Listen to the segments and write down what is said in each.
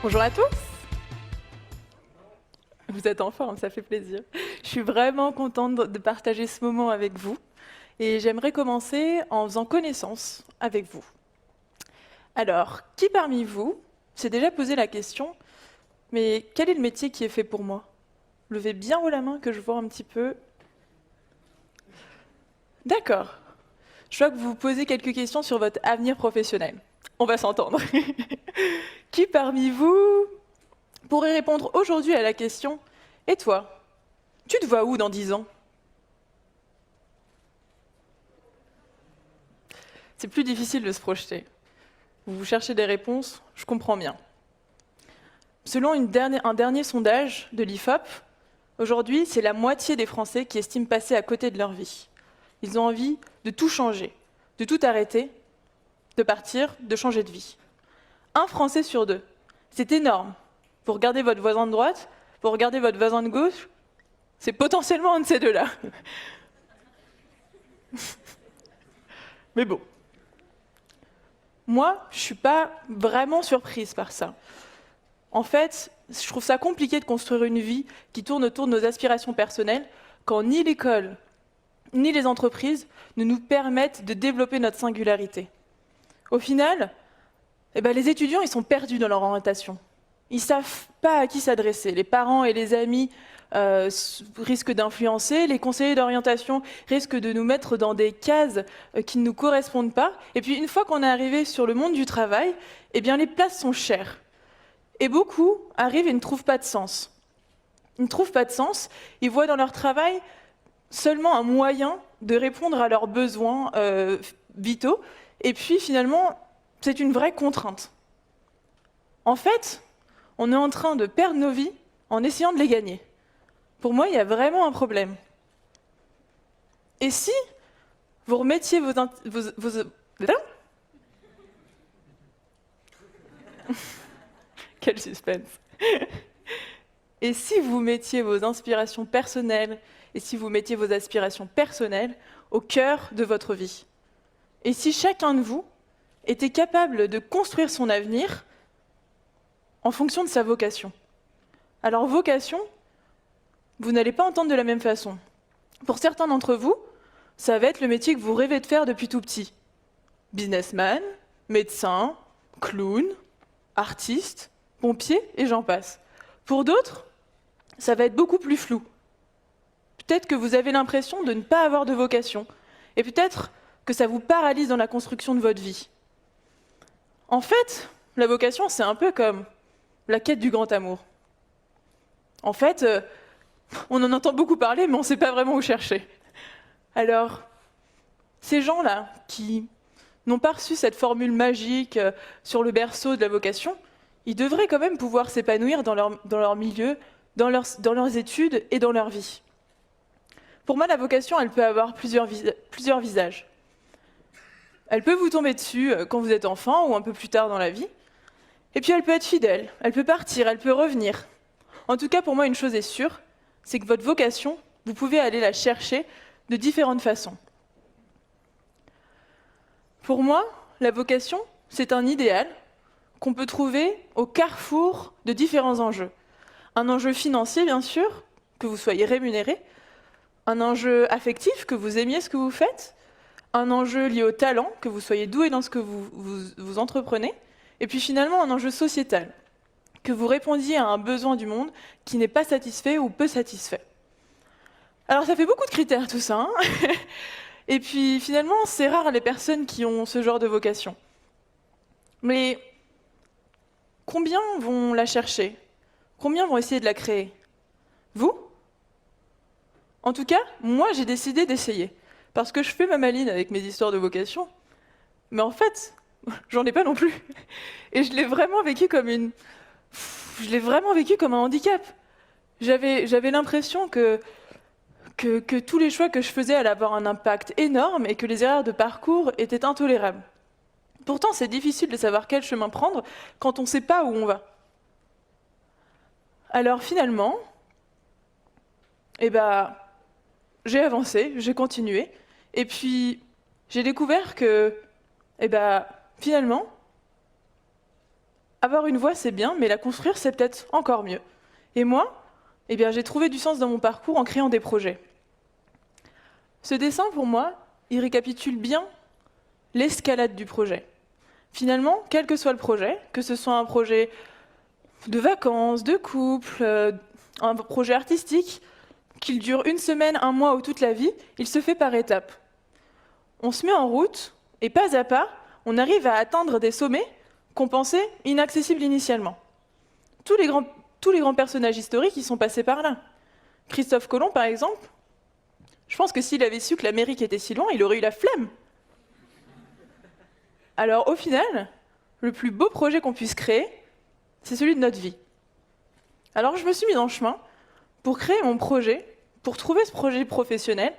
Bonjour à tous. Vous êtes en forme, ça fait plaisir. Je suis vraiment contente de partager ce moment avec vous et j'aimerais commencer en faisant connaissance avec vous. Alors, qui parmi vous s'est déjà posé la question, mais quel est le métier qui est fait pour moi? Levez bien haut la main que je vois un petit peu. D'accord. Je vois que vous vous posez quelques questions sur votre avenir professionnel. On va s'entendre. Qui parmi vous pourrait répondre aujourd'hui à la question « Et toi, tu te vois où dans 10 ans ?» C'est plus difficile de se projeter. Vous cherchez des réponses, je comprends bien. Selon un dernier sondage de l'IFOP, aujourd'hui, c'est la moitié des Français qui estiment passer à côté de leur vie. Ils ont envie de tout changer, de tout arrêter, de partir, de changer de vie. Un Français sur deux. C'est énorme. Vous regardez votre voisin de droite, vous regardez votre voisin de gauche, c'est potentiellement un de ces deux-là. Mais bon. Moi, je ne suis pas vraiment surprise par ça. En fait, je trouve ça compliqué de construire une vie qui tourne autour de nos aspirations personnelles quand ni l'école, ni les entreprises ne nous permettent de développer notre singularité. Au final, les étudiants ils sont perdus dans leur orientation. Ils ne savent pas à qui s'adresser. Les parents et les amis risquent d'influencer, les conseillers d'orientation risquent de nous mettre dans des cases qui ne nous correspondent pas. Et puis une fois qu'on est arrivé sur le monde du travail, les places sont chères. Et beaucoup arrivent et ne trouvent pas de sens. Ils ne trouvent pas de sens, ils voient dans leur travail seulement un moyen de répondre à leurs besoins vitaux. Et puis finalement, c'est une vraie contrainte. En fait, on est en train de perdre nos vies en essayant de les gagner. Pour moi, il y a vraiment un problème. Et si vous remettiez Quel suspense. Et si vous mettiez vos inspirations personnelles et si vous mettiez vos aspirations personnelles au cœur de votre vie? Et si chacun de vous était capable de construire son avenir en fonction de sa vocation? Alors, vocation, vous n'allez pas entendre de la même façon. Pour certains d'entre vous, ça va être le métier que vous rêvez de faire depuis tout petit. Businessman, médecin, clown, artiste, pompier, et j'en passe. Pour d'autres, ça va être beaucoup plus flou. Peut-être que vous avez l'impression de ne pas avoir de vocation, et peut-être que ça vous paralyse dans la construction de votre vie. En fait, la vocation, c'est un peu comme la quête du grand amour. En fait, on en entend beaucoup parler, mais on ne sait pas vraiment où chercher. Alors, ces gens-là qui n'ont pas reçu cette formule magique sur le berceau de la vocation, ils devraient quand même pouvoir s'épanouir dans leur milieu, dans leurs études et dans leur vie. Pour moi, la vocation, elle peut avoir plusieurs visages. Elle peut vous tomber dessus quand vous êtes enfant ou un peu plus tard dans la vie. Et puis elle peut être fidèle, elle peut partir, elle peut revenir. En tout cas, pour moi, une chose est sûre, c'est que votre vocation, vous pouvez aller la chercher de différentes façons. Pour moi, la vocation, c'est un idéal qu'on peut trouver au carrefour de différents enjeux. Un enjeu financier, bien sûr, que vous soyez rémunéré, un enjeu affectif, que vous aimiez ce que vous faites, un enjeu lié au talent, que vous soyez doué dans ce que vous entreprenez, et puis finalement un enjeu sociétal, que vous répondiez à un besoin du monde qui n'est pas satisfait ou peu satisfait. Alors ça fait beaucoup de critères tout ça, hein. Et puis finalement c'est rare les personnes qui ont ce genre de vocation. Mais combien vont la chercher? Combien vont essayer de la créer? Vous? En tout cas, moi j'ai décidé d'essayer. Parce que je fais ma maline avec mes histoires de vocation. Mais en fait, j'en ai pas non plus. Et je l'ai vraiment vécu comme un handicap. J'avais l'impression que tous les choix que je faisais allaient avoir un impact énorme et que les erreurs de parcours étaient intolérables. Pourtant, c'est difficile de savoir quel chemin prendre quand on ne sait pas où on va. Alors finalement, j'ai avancé, j'ai continué, et puis j'ai découvert que, finalement, avoir une voie, c'est bien, mais la construire, c'est peut-être encore mieux. Et moi, eh bien, j'ai trouvé du sens dans mon parcours en créant des projets. Ce dessin, pour moi, il récapitule bien l'escalade du projet. Finalement, quel que soit le projet, que ce soit un projet de vacances, de couple, un projet artistique, qu'il dure une semaine, un mois ou toute la vie, il se fait par étapes. On se met en route et pas à pas, on arrive à atteindre des sommets qu'on pensait inaccessibles initialement. Tous les grands, tous les grands personnages historiques, ils sont passés par là. Christophe Colomb, par exemple, je pense que s'il avait su que l'Amérique était si loin, il aurait eu la flemme. Alors au final, le plus beau projet qu'on puisse créer, c'est celui de notre vie. Alors je me suis mis en chemin pour créer mon projet, pour trouver ce projet professionnel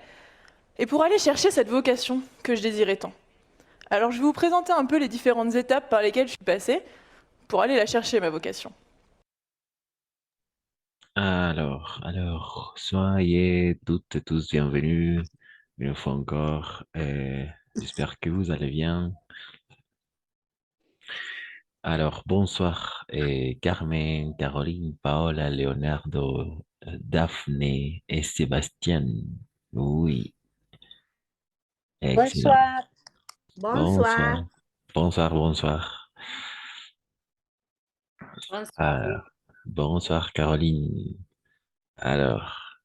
et pour aller chercher cette vocation que je désirais tant. Alors je vais vous présenter un peu les différentes étapes par lesquelles je suis passée pour aller la chercher, ma vocation. Soyez toutes et tous bienvenus une fois encore. J'espère que vous allez bien. Alors, bonsoir, Carmen, Caroline, Paola, Leonardo, Daphné et Sébastien. Oui, excellent. Bonsoir. Bonsoir, Bonsoir. bonsoir. Bonsoir. Alors, bonsoir, Caroline. Alors,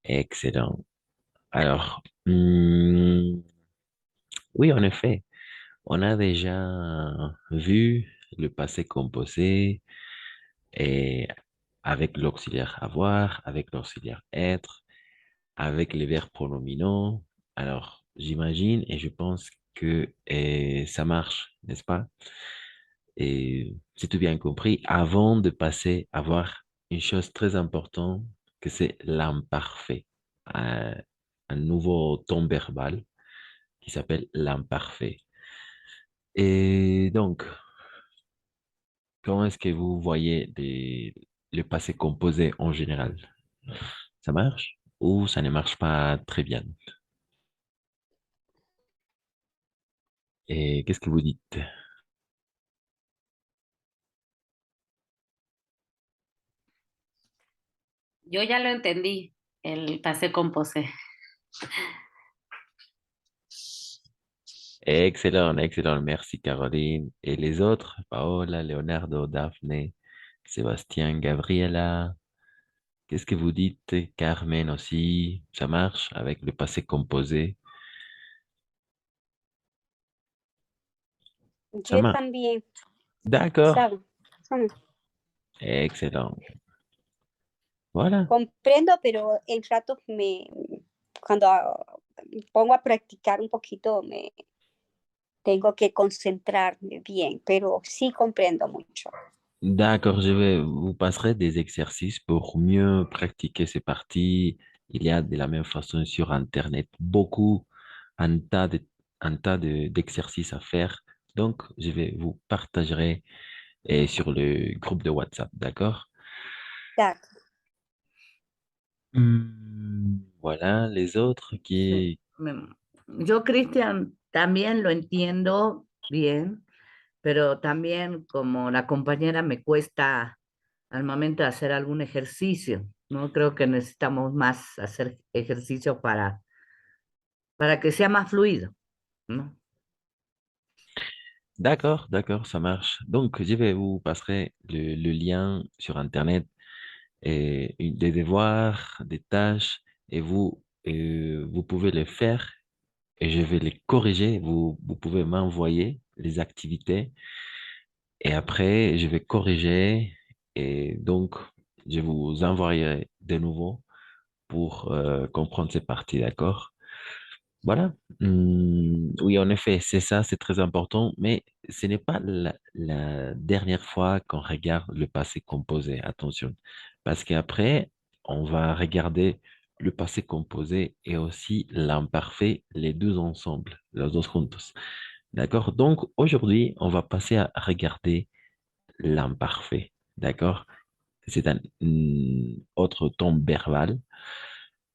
excellent. Alors, oui, en effet. On a déjà vu le passé composé et avec l'auxiliaire avoir, avec l'auxiliaire être, avec les verbes pronominaux. Alors, j'imagine et je pense que ça marche, n'est-ce pas? Et c'est tout bien compris. Avant de passer à voir une chose très importante, que c'est l'imparfait. Un, un nouveau ton verbal qui s'appelle l'imparfait. Et donc, comment est-ce que vous voyez le passé composé en général? Ça marche ou ça ne marche pas très bien? Et qu'est-ce que vous dites? Yo ya lo entendí, el pase composé. Excellent, excellent. Merci Caroline. Et les autres? Paola, Leonardo, Daphné, Sébastien, Gabriela. Qu'est-ce que vous dites? Carmen aussi. Ça marche avec le passé composé? Ça Yo marche. también, D'accord. ¿sabes? Mm, Excellent. Voilà. Comprendo, pero el rato cuando me pongo a practicar un poquito, me tengo que concentrarme bien, pero sí comprendo mucho. D'accord, je vais vous passerai des exercices pour mieux pratiquer ces parties. Il y a de la même façon sur Internet beaucoup, un tas de, d'exercices à faire. Donc, je vais vous partager sur le groupe de WhatsApp, d'accord? Ya, Voilà, les autres Sí. qui... Yo, Cristian, también lo entiendo bien, pero también como la compañera me cuesta al momento de hacer algún ejercicio, ¿no? Creo que necesitamos más hacer ejercicio para que sea más fluido, ¿no? D'accord, d'accord, ça marche. Donc, je vais vous passer le lien sur Internet et des devoirs, des tâches, et vous pouvez les faire et je vais les corriger. Vous pouvez m'envoyer les activités et après, je vais corriger et donc, je vous envoyerai de nouveau pour comprendre ces parties, d'accord? Voilà. Oui, en effet, c'est ça, c'est très important, mais ce n'est pas la dernière fois qu'on regarde le passé composé, attention, parce qu'après, on va regarder le passé composé et aussi l'imparfait, les deux ensemble, los dos juntos. D'accord? Donc, aujourd'hui, on va passer à regarder l'imparfait. D'accord? C'est un autre ton verbal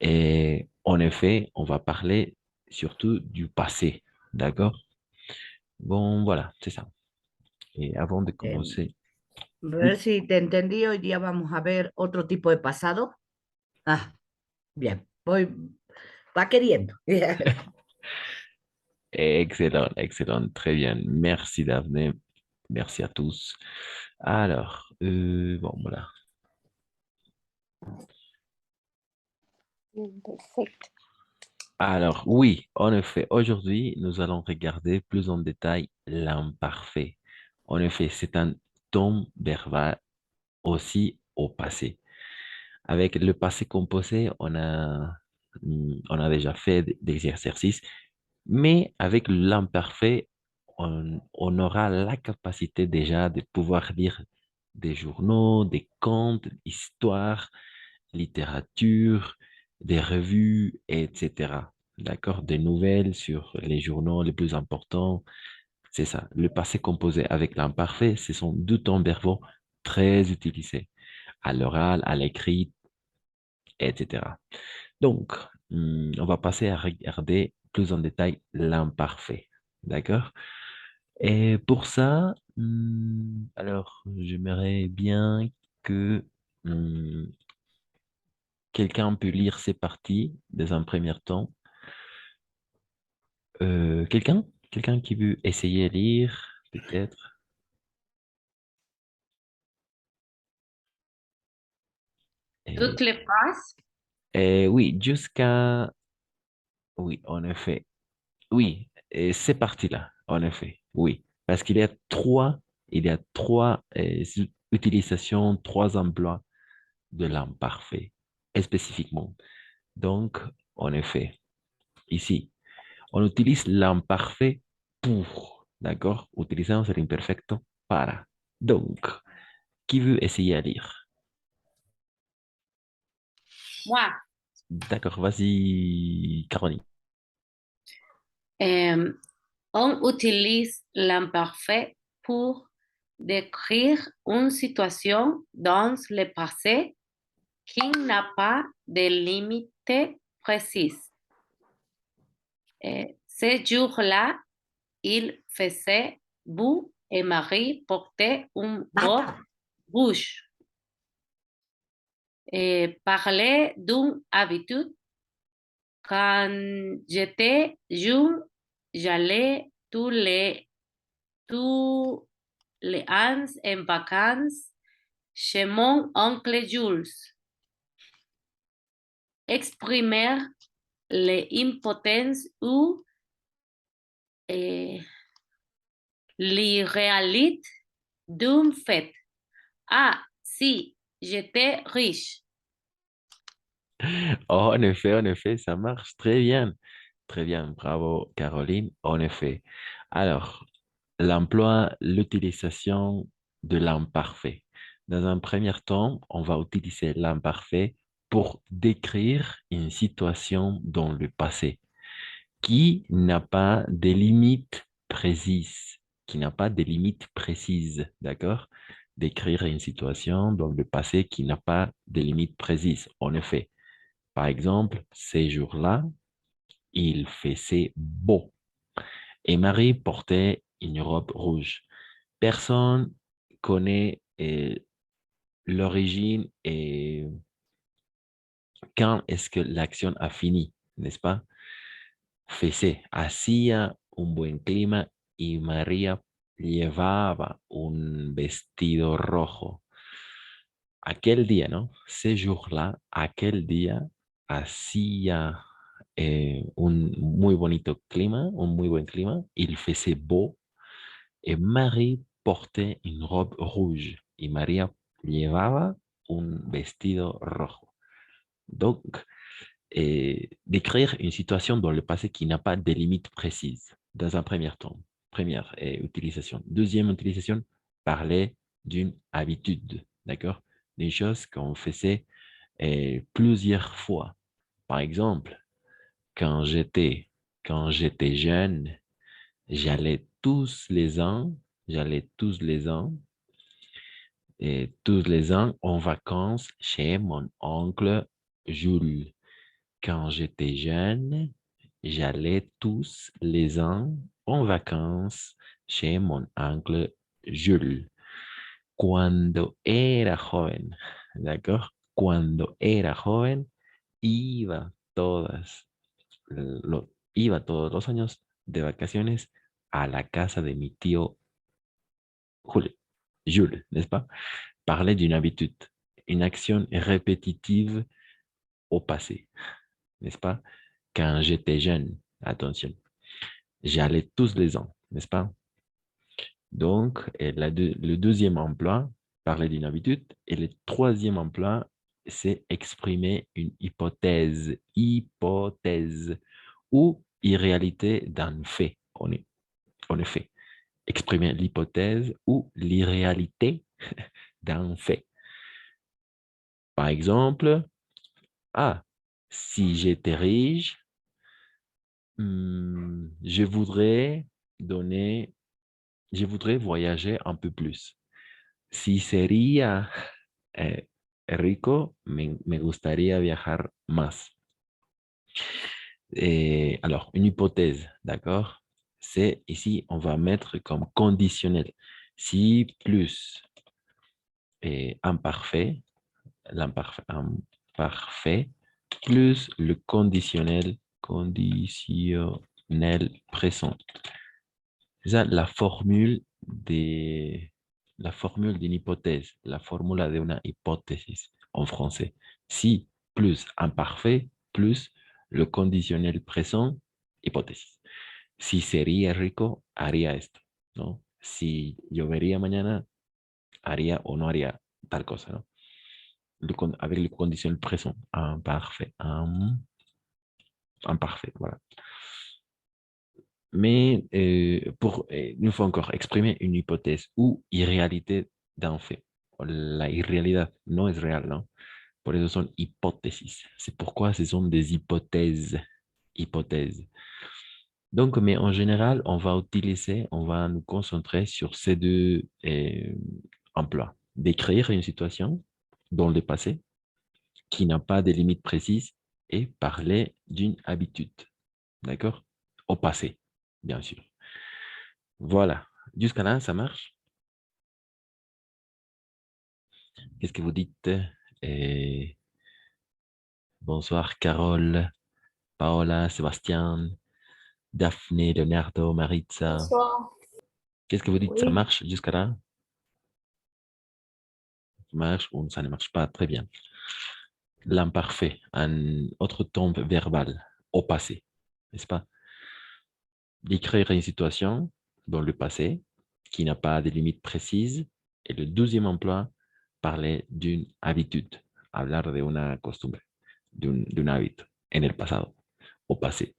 et en effet, on va parler surtout du passé. D'accord? Bon, voilà, c'est ça. avant de commencer, A oui, ver si te entendí, hoy día vamos a ver otro tipo de pasado. Ah, bien, va queriendo. excellent, excellent, très bien. Merci Daphné, merci à tous. Alors, bon, voilà. Perfecto. Alors, oui, en effet, aujourd'hui, nous allons regarder plus en détail l'imparfait. En effet, c'est un ton verbal aussi au passé. Avec le passé composé, on a déjà fait des exercices, mais avec l'imparfait, on aura la capacité déjà de pouvoir lire des journaux, des contes, histoires, littérature, des revues, etc. D'accord? Des nouvelles sur les journaux les plus importants. C'est ça. Le passé composé avec l'imparfait, ce sont deux temps verbaux très utilisés à l'oral, à l'écrit, etc. Donc, on va passer à regarder plus en détail l'imparfait. D'accord? Et pour ça, alors, j'aimerais bien que quelqu'un peut lire ces parties dans un premier temps. Quelqu'un? Quelqu'un qui veut essayer de lire, peut-être? Et, Toutes les phrases. et oui, jusqu'à... Oui, en effet. Oui, et ces parties-là, en effet. Oui, parce il y a trois utilisations, trois emplois de l'imparfait, spécifiquement. Donc, en effet, ici, on utilise l'imparfait pour, d'accord? Utilizamos el imperfecto para. Donc, qui veut essayer à lire? Moi, D'accord, vas-y, Caroline. euh, on utilise l'imparfait pour décrire une situation dans le passé qui n'a pas de limite précise. Ce jour-là, il faisait beau et Marie portait une robe Basta. rouge. Et parlait d'une habitude. Quand j'étais jeune, j'allais tous les ans en vacances chez mon oncle Jules. Exprimer l'impotence ou l'irréalité d'un fait. Ah, si j'étais riche. Oh, en effet, ça marche très bien. Très bien, bravo, Caroline. En effet. Alors, l'emploi, l'utilisation de l'imparfait. Dans un premier temps, on va utiliser l'imparfait pour décrire une situation dans le passé qui n'a pas de limites précises, qui n'a pas de limites précises, d'accord? Décrire une situation dans le passé qui n'a pas de limites précises. En effet, par exemple, ces jours-là, il faisait beau et Marie portait une robe rouge. Personne connaît l'origine et quand est-ce que l'action a fini, n'est-ce pas? Hacía un buen clima y María llevaba un vestido rojo. Aquel día, ¿no? Ce jour-là, aquel día hacía un muy bonito clima, un muy buen clima. Il faisait beau et Marie portait une robe rouge y María llevaba un vestido rojo. Donc, décrire une situation dans le passé qui n'a pas de limite précise, dans un premier temps. Première utilisation. Deuxième utilisation, parler d'une habitude, d'accord? Des choses qu'on faisait plusieurs fois. Par exemple, quand j'étais, quand j'étais jeune, j'allais j'allais tous les ans en vacances chez mon oncle Jules. Quand j'étais jeune, j'allais tous les ans en vacances chez mon oncle Jules. Cuando era joven, ¿d'accord? Cuando era joven, iba iba todos los años de vacaciones a la casa de mi tío Jules, n'est-ce pas? Parler d'une habitude, une action répétitive au passé, n'est-ce pas? Quand j'étais jeune, attention, j'allais tous les ans, n'est-ce pas? Donc, le deuxième emploi, parler d'une habitude, et le troisième emploi, c'est exprimer une hypothèse ou irréalité d'un fait, en effet. Exprimer l'hypothèse ou l'irréalité d'un fait. Par exemple, si j'étais riche, je voudrais voyager un peu plus. Si sería rico, me gustaría viajar más. Alors, une hypothèse, d'accord? C'est ici, on va mettre comme conditionnel. Si plus imparfait, imparfait, plus le conditionnel présent. C'est ça la formule d'une hypothèse, la formule d'une hypothèse en français. Si plus imparfait plus le conditionnel présent, hypothèse. Si sería rico, haría esto, ¿no? Si llovería mañana, haría o no haría tal cosa, ¿no? Avec le conditionnel présent, imparfait, imparfait, voilà. Mais une fois encore, exprimer une hypothèse ou irréalité d'un fait. La irréalité no es real, ¿no? Por eso son hipótesis. C'est pourquoi ce sont des hypothèses. Hypothèses. Donc, mais en général, on va nous concentrer sur ces deux emplois. Décrire une situation dans le passé qui n'a pas de limites précises et parler d'une habitude. D'accord? Au passé, bien sûr. Voilà. Jusqu'à là, ça marche? Qu'est-ce que vous dites? Bonsoir, Carole, Paola, Sébastien, Daphné, Leonardo, Maritza. Bonsoir. Qu'est-ce que vous dites? Ça Oui. marche jusqu'à là? Ça marche ou ça ne marche pas? Très bien. L'imparfait, un autre temps verbal, au passé, n'est-ce pas? Décrire une situation dans le passé qui n'a pas de limites précises. Et le deuxième emploi, parler d'une habitude, hablar de una costumbre, d'un hábito, en el pasado, au passé.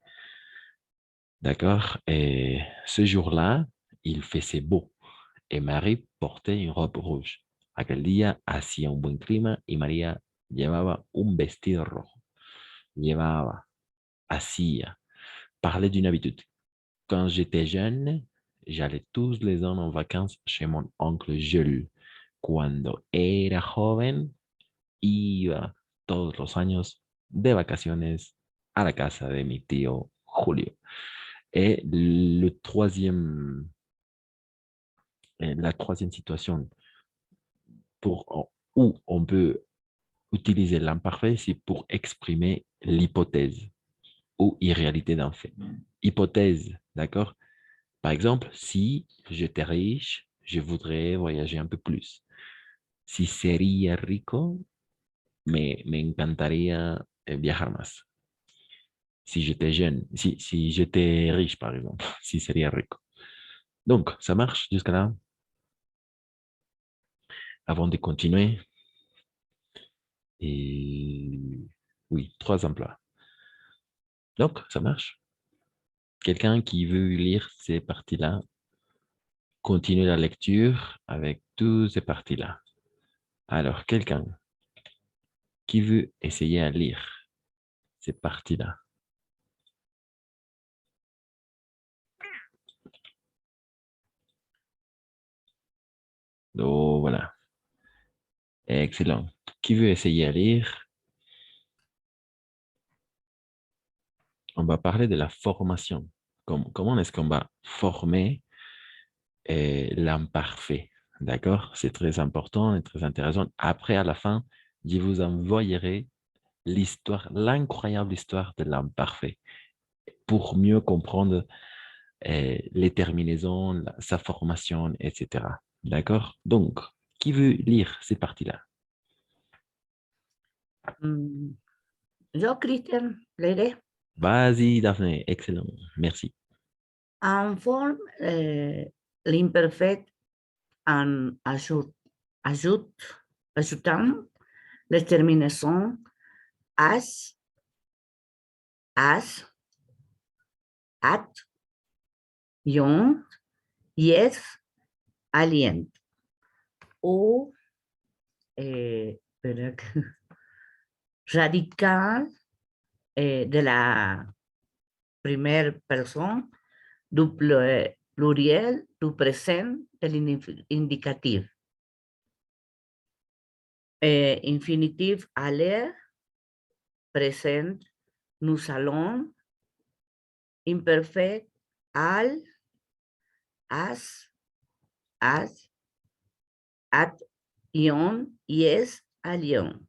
D'accord? Et ce jour-là, il faisait beau et Marie portait une robe rouge. Aquel día hacía un buen clima y María llevaba un vestido rojo. Hacía. Parler d'une habitude. Quand j'étais jeune, j'allais tous les ans en vacances chez mon oncle Jules. Cuando era joven, iba todos los años de vacaciones a la casa de mi tío Julio. Et la troisième situation où on peut utiliser l'imparfait, c'est pour exprimer l'hypothèse ou irréalité d'un fait. Hypothèse, d'accord? Par exemple, si j'étais riche, je voudrais voyager un peu plus. Si sería rico, me encantaría viajar más. Si j'étais jeune, si j'étais riche, par exemple, si sería rico. Donc, ça marche jusqu'à là? Avant de continuer, et oui, 3 emplois. Donc, ça marche. Quelqu'un qui veut lire ces parties-là, continue la lecture avec toutes ces parties-là. Alors, quelqu'un qui veut essayer à lire ces parties-là. Donc, voilà. Excellent. Qui veut essayer à lire? On va parler de la formation. Comment est-ce qu'on va former l'imparfait. D'accord? C'est très important et très intéressant. Après, à la fin, je vous envoyerai l'histoire, l'incroyable histoire de l'imparfait pour mieux comprendre les terminaisons, sa formation, etc. D'accord? Donc, qui veut lire ces parties-là? Yo, Christian, leeré. Vas-y, Daphné, excellent, merci. En forme, l'imperfect en ajoutant les terminaisons as, at, yon, yes, alien. O espera que- radical de la primera persona du pluriel du present del indicativo. Infinitive aller, present, nous allons, imperfect, al, as, at, ion, yes, alion.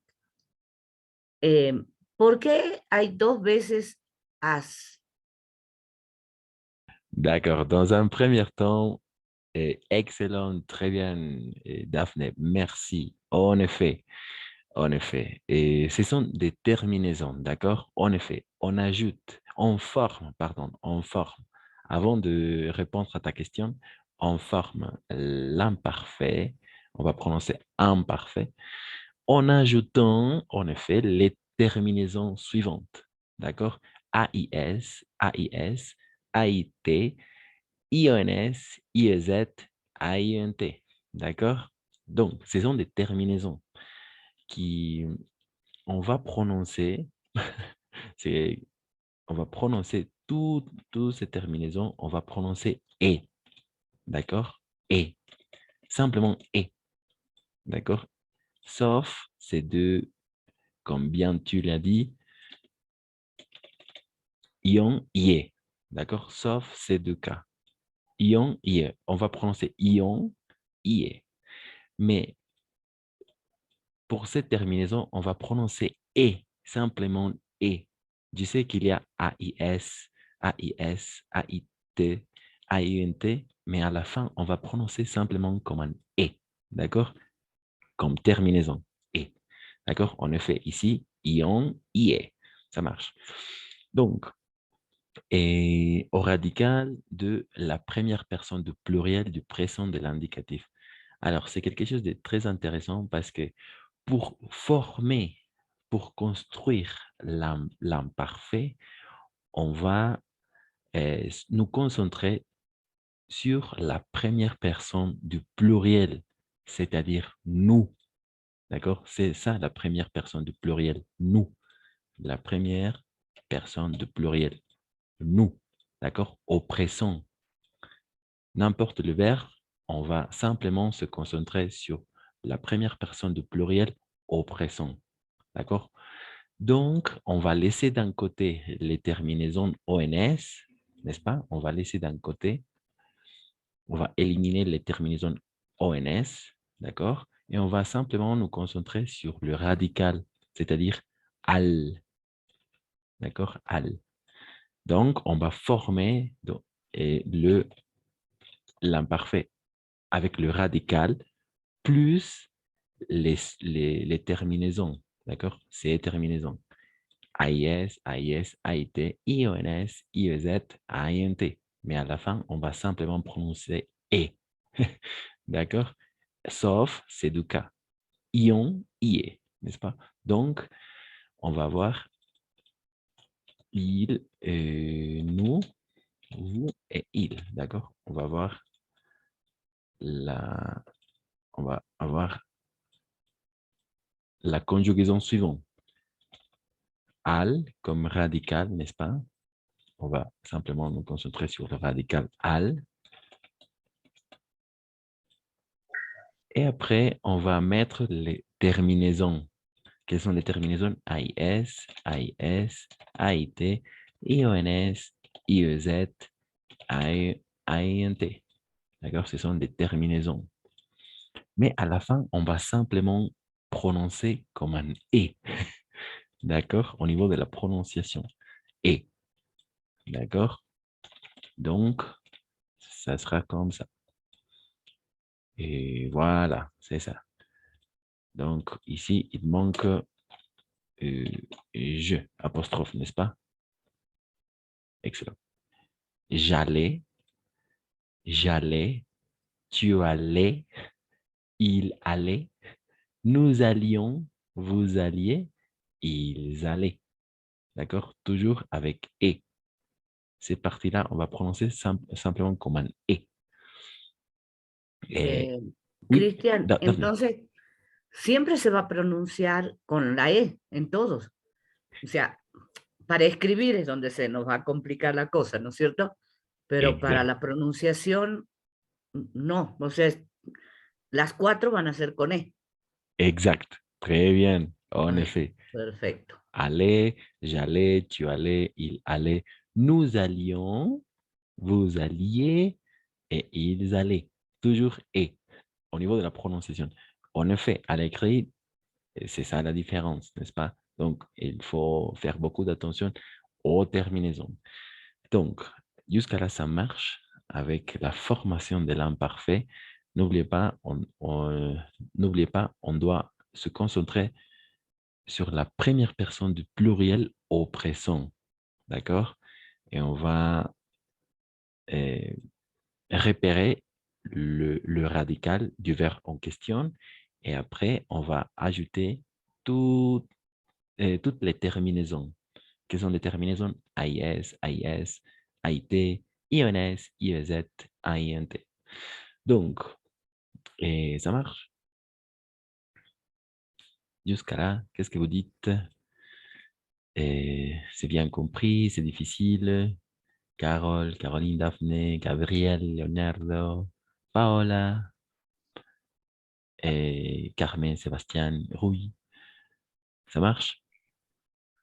¿Por qué hay dos veces as? D'accord, dans un premier temps, excellent, très bien, Daphné, merci. En effet, et ce sont des terminaisons, d'accord? En effet, on ajoute, on forme. Avant de répondre à ta question, on forme l'imparfait, on va prononcer imparfait, en ajoutant, en effet, les terminaisons suivantes, d'accord? AIS, AIS, AIT, IONS, IEZ, AINT, d'accord? Donc, ce sont des terminaisons qui, on va prononcer, c'est, on va prononcer toutes ces terminaisons, on va prononcer et, d'accord? Et, simplement et, d'accord? Sauf ces deux, comme bien tu l'as dit, ion, ie, d'accord? Sauf ces deux cas. Ion, ie. On va prononcer ion, ie. Mais pour cette terminaison, on va prononcer et, simplement et. Je sais qu'il y a AIS, AIS, AIT, AINT, mais à la fin, on va prononcer simplement comme un et, d'accord? Comme terminaison, et. D'accord? En effet, ici, ion, ie. Ça marche. Donc, et au radical de la première personne du pluriel du présent de l'indicatif. Alors, c'est quelque chose de très intéressant parce que pour former, pour construire l'imparfait, on va nous concentrer sur la première personne du pluriel, c'est-à-dire nous. D'accord? C'est ça la première personne du pluriel, nous. La première personne du pluriel, nous. D'accord? Au présent. N'importe le verbe, on va simplement se concentrer sur la première personne du pluriel au présent. D'accord? Donc, on va laisser d'un côté les terminaisons ONS, n'est-ce pas? On va laisser d'un côté, on va éliminer les terminaisons ONS, d'accord? Et on va simplement nous concentrer sur le radical, c'est-à-dire al, d'accord? Al. Donc, on va former l'imparfait avec le radical plus les terminaisons, d'accord? Ces terminaisons. AIS, AIS, AIT, IONS, IEZ, AINT. Mais à la fin, on va simplement prononcer et. D'accord? Sauf ces deux cas. Ion, IE, n'est-ce pas? Donc, on va voir il, nous, vous et il. D'accord? On va voir on va avoir la conjugaison suivante. Al comme radical, n'est-ce pas? On va simplement nous concentrer sur le radical al. Et après, on va mettre les terminaisons. Quelles sont les terminaisons? AIS, AIS, AIT, IONS, IEZ, AINT. D'accord? Ce sont des terminaisons. Mais à la fin, on va simplement prononcer comme un « et ». D'accord? Au niveau de la prononciation. « Et ». D'accord? Donc, ça sera comme ça. Et voilà, c'est ça. Donc, ici, il manque je, apostrophe, n'est-ce pas? Excellent. J'allais, j'allais, tu allais, il allait, nous allions, vous alliez, ils allaient. D'accord? Toujours avec « et ». Ces parties-là, on va prononcer simplement comme un « et ». Eh, Oui, Cristian, Daphne. entonces, siempre se va a pronunciar con la E en todos. O sea, para escribir es donde se nos va a complicar la cosa, ¿no es cierto? Pero para Exact. la pronunciación, no. O sea, las 4 van a ser con E. Exact. Très bien. En Ay, effet. perfecto. Allez, j'allais, tu allais, il allait, nous allions, vous alliez et ils allaient. Toujours « et » au niveau de la prononciation. En effet, à l'écrit, c'est ça la différence, n'est-ce pas? Donc, il faut faire beaucoup d'attention aux terminaisons. Donc, jusqu'à là, ça marche avec la formation de l'imparfait. N'oubliez pas, n'oubliez pas, on doit se concentrer sur la première personne du pluriel au présent. D'accord? Et on va euh, repérer le radical du verbe en question. Et après, on va ajouter toutes les terminaisons. Quelles sont les terminaisons? AIS, AIS, AIT, INS, IEZ, AINT. Donc, ça marche. Jusqu'à là, qu'est-ce que vous dites? C'est bien compris, c'est difficile. Carole, Caroline, Daphne, Gabriel, Leonardo, Paola, Carmen, Sébastien, Rui. ¿Ça marche?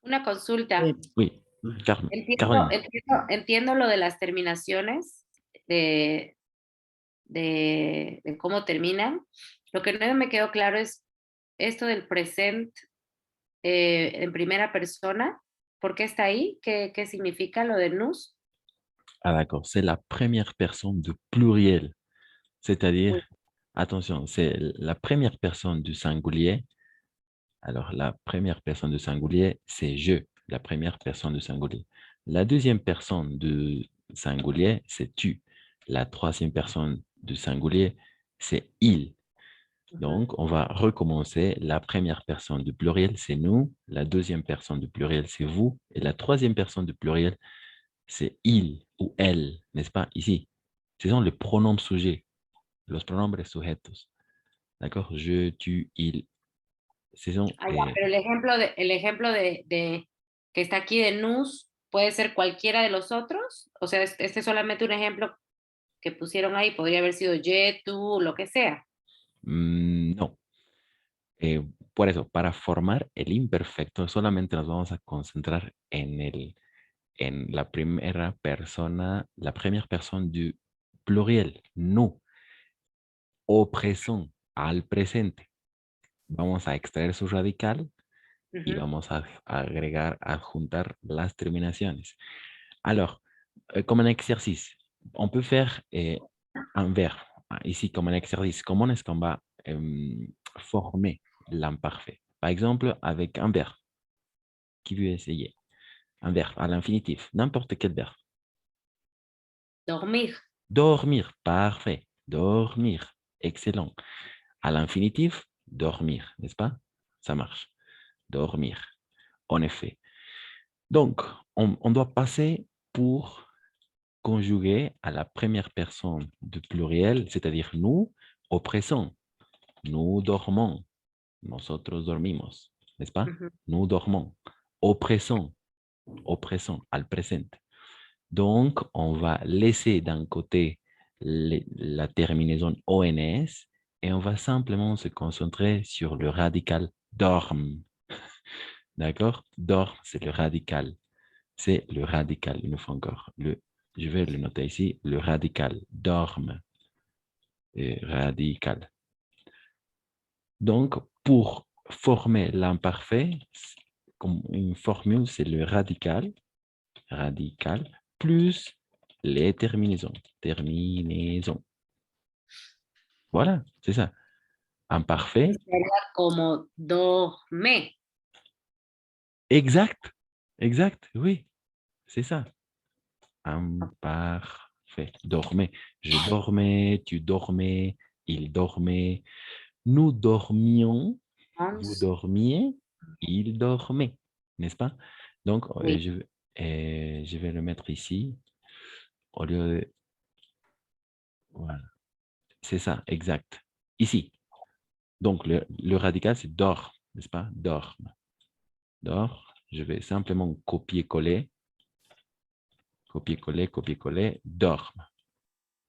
Una consulta. Oui, Carmen, Caroline. Entiendo lo de las terminaciones, de cómo terminan. Lo que no me quedó claro es esto del present en primera persona. ¿Por qué está ahí? ¿Qué significa lo de nous? Ah d'accord, c'est la première personne du pluriel. C'est-à-dire, attention, c'est la première personne du singulier. Alors, la première personne du singulier, c'est je, la première personne du singulier. La deuxième personne du singulier, c'est tu. La troisième personne du singulier, c'est il. Donc, on va recommencer. La première personne du pluriel, c'est nous. La deuxième personne du pluriel, c'est vous. Et la troisième personne du pluriel, c'est il ou elle, n'est-ce pas? Ici, ce sont les pronoms sujets, los pronombres sujetos. D'accord? Je, tu, il. Ce sont, Ah, ya, pero el ejemplo de que está aquí de nous puede ser cualquiera de los otros. O sea, este es solamente un ejemplo que pusieron ahí. Podría haber sido je, tú, lo que sea. no. Por eso, para formar el imperfecto, solamente nos vamos a concentrar en la primera persona du pluriel, nous, au présent, al presente. Vamos a extraer su radical y vamos a agregar, adjuntar las terminaciones. Alors, comme un exercice, on peut faire un verbe, ici comme un exercice. Comment est-ce qu'on va former l'imparfait? Par exemple, avec un verbe. Qui veut essayer? Un verbe à l'infinitif, n'importe quel verbe. Dormir. Dormir, parfait. Dormir, excellent. À l'infinitif, dormir, n'est-ce pas? Ça marche. Dormir, en effet. Donc, on doit passer pour conjuguer à la première personne du pluriel, c'est-à-dire nous, au présent. Nous dormons. Nosotros dormimos, n'est-ce pas? Nous dormons. Au présent, al presente. Donc, on va laisser d'un côté la terminaison ONS et on va simplement se concentrer sur le radical dorm. D'accord? Dorm, c'est le radical. C'est le radical, une fois encore. Je vais le noter ici, le radical dorme. radical. Donc, pour former l'imparfait, comme une formule, c'est le radical, plus les terminaisons. Terminaisons. Voilà, c'est ça. Imparfait, Sería como dorme. exact, oui, c'est ça. Imparfait. Dormez. Je dormais, tu dormais, il dormait, nous dormions, vous Ons. dormiez, il dormait, n'est-ce pas? Donc, Oui. je vais le mettre ici. Au lieu de... Voilà, c'est ça, exact. Ici. Donc, le radical, c'est dort, n'est-ce pas? Dorme. Dort. Je vais simplement copier-coller. Copier-coller, copier-coller, dorme.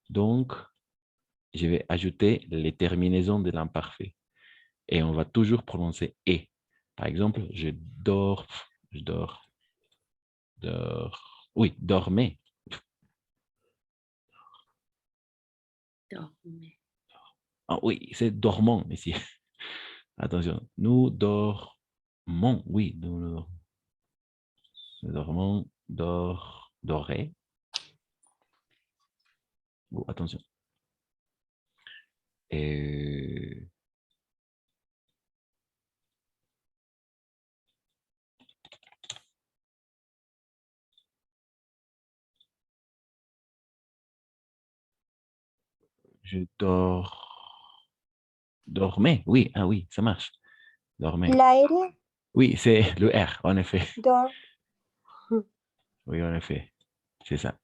Donc, je vais ajouter les terminaisons de l'imparfait. Et on va toujours prononcer « et ». Par exemple, je dors, oui, dormais. Dorme. Ah oui, c'est dormant ici. Attention, nous dormons, oui, nous dormons, doré. Oh, attention. Et je dormais, oui, ah oui, ça marche. Dormais. La R, Oui, c'est le R, en effet. dor, Oui, en effet, c'est ça.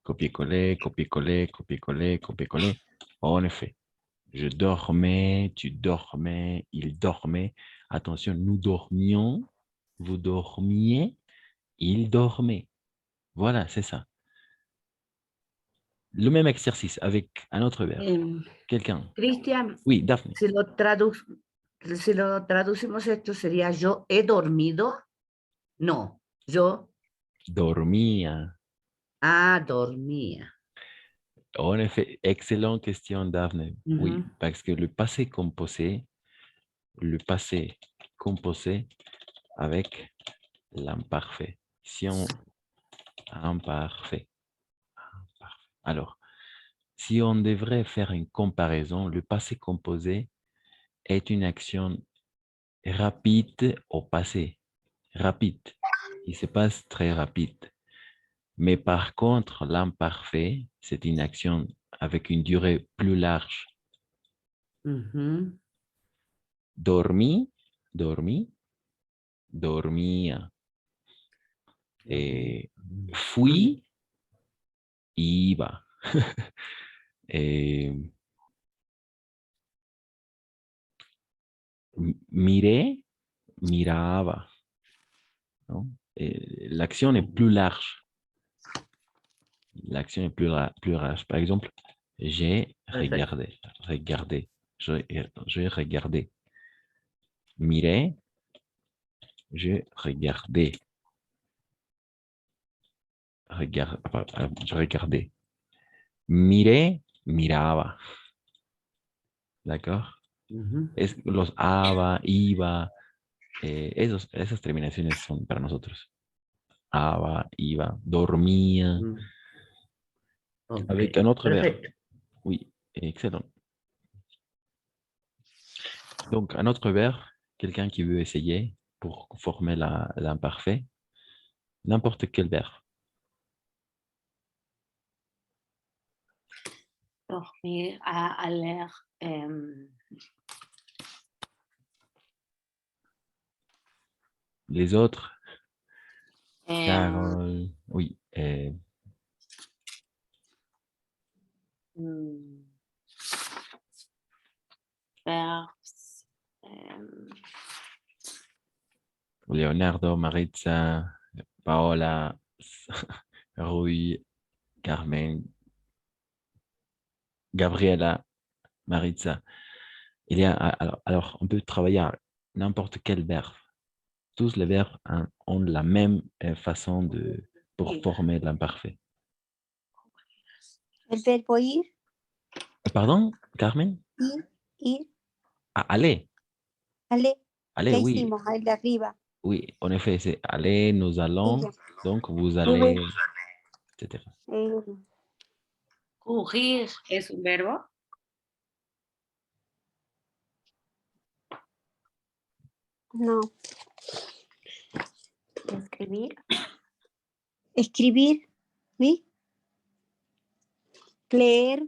Copier-coller, copier-coller, copier-coller, copier-coller. En effet, je dormais, tu dormais, il dormait. Attention, nous dormions, vous dormiez, il dormait. Voilà, c'est ça. Le même exercice avec un autre verbe. Quelqu'un. Cristian, Oui, Daphne. si lo traducimos esto sería yo he dormido. No, yo Dormía. dormía. En effet, excellente question, Daphne. Oui, Ujú. parce que le passé composé avec l'imparfait. Si on imparfait. Alors, si on devrait faire une comparaison, le passé composé est une action rapide au passé. Rapide. Il se passe très rapide. Mais par contre, l'imparfait, c'est une action avec une durée plus large. Ujú. Dormí, dormí, dormía. Fui, iba. Miré, miraba. ¿No? L'action est plus large. L'action est plus large. Par exemple, j'ai regardé. Regardé. J'ai regardé. Miré, je regardais. Je regardais. Miré, miraba. ¿D'accord? Ujú. Los aba, iba, esas terminaciones son para nosotros. Aba, iba, dormía. Mm. Ok, Avec un autre verbe. perfecto. Oui, excellent. Donc, un autre verbe, quelqu'un qui veut essayer pour former l'imparfait, n'importe quel verbe. Dormir, a leer. Les autres, Carole, oui. Verbs, Leonardo, Maritza, Paola, Rui, Carmen, Gabriela, Maritza. Il y a, alors, on peut travailler à n'importe quel verbe. Tous les verbes ont la même façon pour former l'imparfait. el verbo ir, Pardon, Carmen? Ir, Ah, aller. aller. Aller, Ya oui. hicimos, el de arriba. Oui, en effet, c'est aller, nous allons. Ella. Donc, vous Courir. allez, etc. Courir es un verbo. No. Escribir. Escribir. ¿Sí? Leer.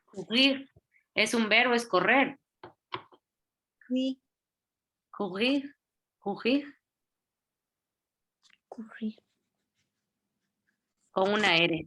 Courir es un verbo, es correr. Sí. Courir. Courir Correr. con una R.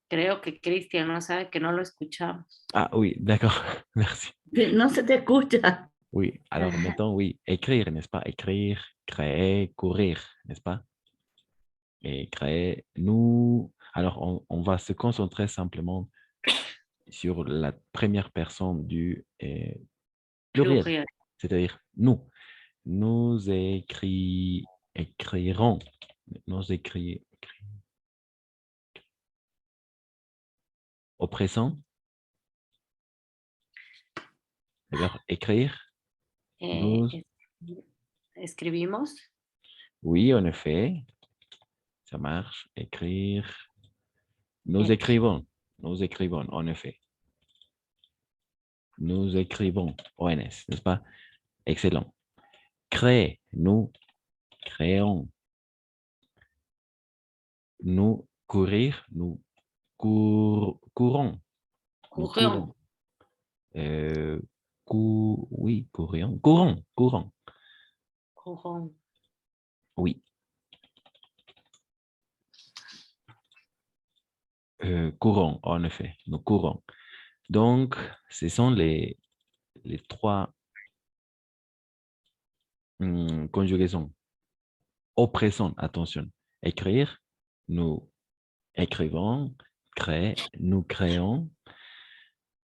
Creo que Cristian no sabe que no lo escuchamos. Ah oui, d'accord. Merci. No se te escucha. Oui, alors mettons, oui, écrire, n'est-ce pas? Écrire, créer, courir, n'est-ce pas? Et créer, nous... Alors, on va se concentrer simplement sur la première personne du pluriel, Courir. c'est-à-dire nous. Nous écrirons. Nous au présent, le verbe écrire. Nous, Escribimos. oui, en effet, ça marche. Écrire. Nous Écri- écrivons. Nous écrivons, en effet. Nous écrivons, ONS, n'est-ce pas? Excellent. Créer, nous créons. Nous courir, nous courons. Nous Courons. courons. Oui, courons. Courons, courons. Courons. Oui. Courons, en effet. Nous courons. Donc, ce sont les trois conjugaisons. Au présent, attention. Écrire, nous écrivons. Créer, nous créons.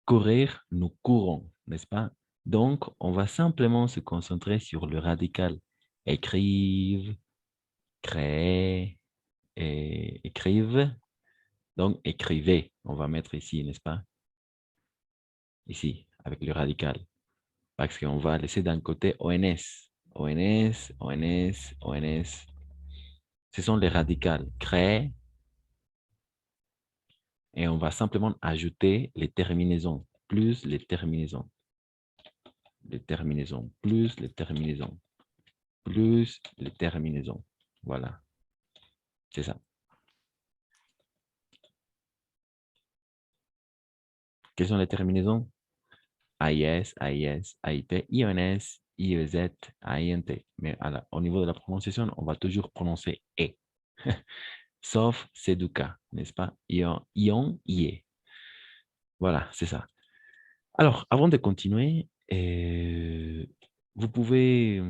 Courir, nous courons, n'est-ce pas? Donc, on va simplement se concentrer sur le radical. Écrive, créer, et écrive. Donc, écrivez, on va mettre ici, n'est-ce pas? Ici, avec le radical. Parce qu'on va laisser d'un côté ONS. ONS, ONS, ONS. Ce sont les radicales. Créer. Et on va simplement ajouter les terminaisons, plus les terminaisons. Les terminaisons, plus les terminaisons, plus les terminaisons. Voilà. C'est ça. Quelles sont les terminaisons? AIS, AIS, AIT, IONS, IEZ, AINT. Mais au niveau de la prononciation, on va toujours prononcer E. Sauf ces deux cas, n'est-ce pas? Ion, IE. Voilà, c'est ça. Alors, avant de continuer, vous pouvez...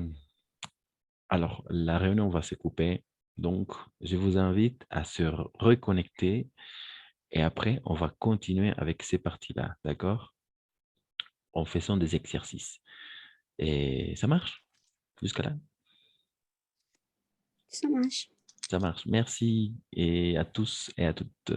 Alors, la réunion va se couper. Donc, je vous invite à se reconnecter et après, on va continuer avec ces parties-là, d'accord? En faisant des exercices. Et ça marche jusqu'à là? Ça marche. Ça marche. Merci et à tous et à toutes.